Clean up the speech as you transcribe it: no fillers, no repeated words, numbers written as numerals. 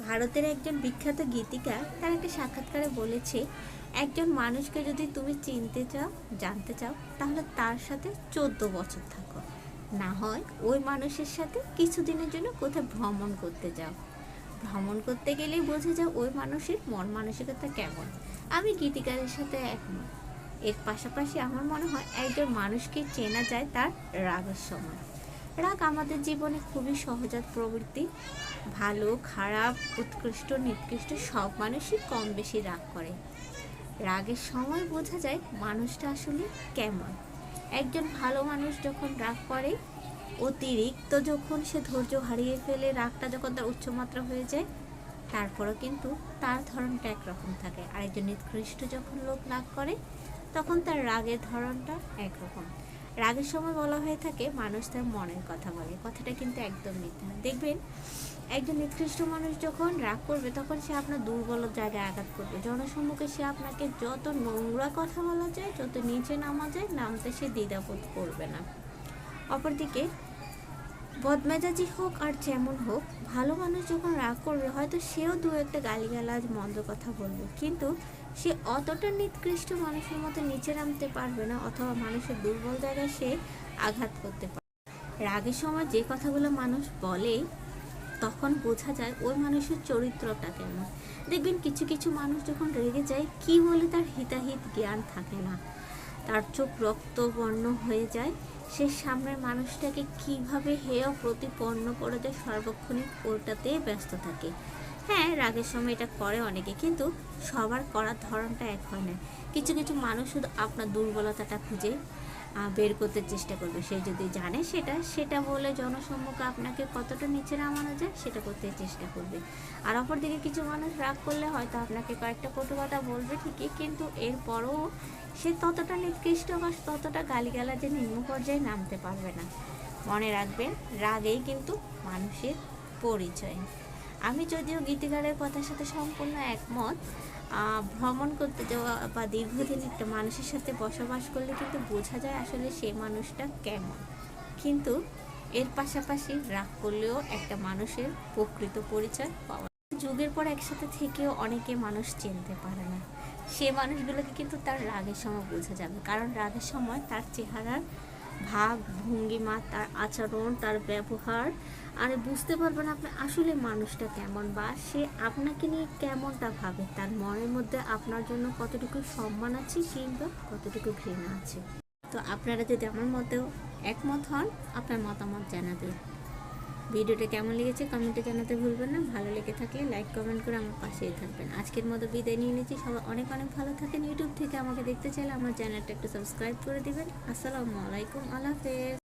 ভারতের একজন বিখ্যাত গীতিকা তার একটা সাক্ষাৎকারে বলেছে, একজন মানুষকে যদি তুমি চিনতে চাও, জানতে চাও, তাহলে তার সাথে 14 বছর থাকো, না হয় ওই মানুষের সাথে কিছুদিনের জন্য কোথাও ভ্রমণ করতে যাও। ভ্রমণ করতে গেলেই বোঝা যায় ওই মানুষের মন মানসিকতা কেমন। আমি গীতিকারের সাথে একমত। এর পাশাপাশি আমার মনে হয় একজন মানুষকে চেনা যায় তার রাগের সময়। রাগ আমাদের জীবনে খুবই সহজাত প্রবৃত্তি। ভালো, খারাপ, উৎকৃষ্ট, নিকৃষ্ট সব মানুষই কম বেশি রাগ করে। রাগের সময় বোঝা যায় মানুষটা আসলে কেমন। একজন ভালো মানুষ যখন রাগ করে, অতিরিক্ত যখন সে ধৈর্য হারিয়ে ফেলে, রাগটা যখন তার উচ্চমাত্রা হয়ে যায়, তারপরও কিন্তু তার ধরনটা একরকম থাকে। আর একজন নিকৃষ্ট যখন লোক রাগ করে, তখন তার রাগের ধরনটা একরকম। রাগের সময় বলা হয়ে থাকে মানুষ তার মনের কথা বলে, কথাটা কিন্তু একদম মিথ্যা। দেখবেন একজন নিকৃষ্ট মানুষ যখন রাগ করবে, তখন সে আপনার দুর্বল জায়গায় আঘাত করবে। জনসম্মুখে সে আপনাকে যত নোংরা কথা বলা যায়, যত নিচে নামা যায়, নামতে সে দ্বিধাবোধ করবে না। অপরদিকে বদমেজাজি হোক আর যেমন হোক, ভালো মানুষ যখন রাগ করবে, হয়তো সেও দু একটা গালিগালাজ মন্দ কথা বলবে, কিন্তু সে অতটা নিকৃষ্ট মানুষের মতো নিচে নামতে পারবে না, অথবা মানুষের দুর্বল জায়গায় সে আঘাত করতে পারবে। রাগের সময় যে কথাগুলো মানুষ বলে, তখন বোঝা যায় ওই মানুষের চরিত্রটা কেমন। দেখবেন কিছু কিছু মানুষ যখন রেগে যায়, কি বলে তার হিতাহিত জ্ঞান থাকে না, তার চোখ রক্তবর্ণ হয়ে যায়, সে সামনের মানুষটাকে কিভাবে হেয় প্রতিপন্ন করে দেয়, সর্বক্ষণই ওটাতে ব্যস্ত থাকে। হ্যাঁ, রাগের সময় এটা করে অনেকে, কিন্তু সবার করার ধরনটা এক হয় না। কিছু কিছু মানুষ শুধু আপনার দুর্বলতাটা খুঁজে বের করতে চেষ্টা করবে। সে যদি জানে সেটা বলে জনসম্মুখে আপনাকে কতটা নিচে নামানো যায় সেটা করতে চেষ্টা করবে। আর অপরদিকে কিছু মানুষ রাগ করলে হয়তো আপনাকে কয়েকটা কটু কথা বলবে ঠিকই, কিন্তু এরপরও সে ততটা নিকৃষ্ট বা ততটা গালিগালাজে নিম্ন পর্যায়ে নামতে পারবে না। মনে রাখবেন, রাগেই কিন্তু মানুষের পরিচয়। আমি যদিও গীতিকারের কথার সাথে সম্পূর্ণ একমত। ভ্রমণ করতে যাওয়া বা দীর্ঘদিন একটা মানুষের সাথে বসবাস করলে কিন্তু বোঝা যায় আসলে সে মানুষটা কেমন। কিন্তু এর পাশাপাশি রাগ করলেও একটা মানুষের প্রকৃত পরিচয় পাওয়া যায়। যুগের পর একসাথে থেকেও অনেকে মানুষ চিনতে পারে না। সে মানুষগুলোকে কিন্তু তার রাগের সময় বোঝা যাবে, কারণ রাগের সময় তার চেহারার ভাব ভঙ্গিমা, তার আচরণ, তার ব্যবহার, আর বুঝতে পারবেন আপনি আসলে মানুষটা কেমন, বা সে আপনাকে নিয়ে কেমনটা ভাবে, তার মনের মধ্যে আপনার জন্য কতটুকু সম্মান আছে কিংবা কতটুকু ঘৃণা আছে। তো আপনারা যদি আমার মতেও একমত হন, আপনার মতামত জানাবেন। ভিডিওটা কেমন লেগেছে কমেন্টে জানাতে ভুলবেন না। ভালো লেগে থাকলে লাইক কমেন্ট করে আমার পাশেই থাকবেন। আজকের মতো বিদায় নিয়ে নিচ্ছি। সবাই অনেক অনেক ভালো থাকেন। ইউটিউব থেকে আমাকে দেখতে চাইলে আমার চ্যানেলটা একটু সাবস্ক্রাইব করে দিবেন। আসসালামু আলাইকুম, আল্লাহ হাফেজ।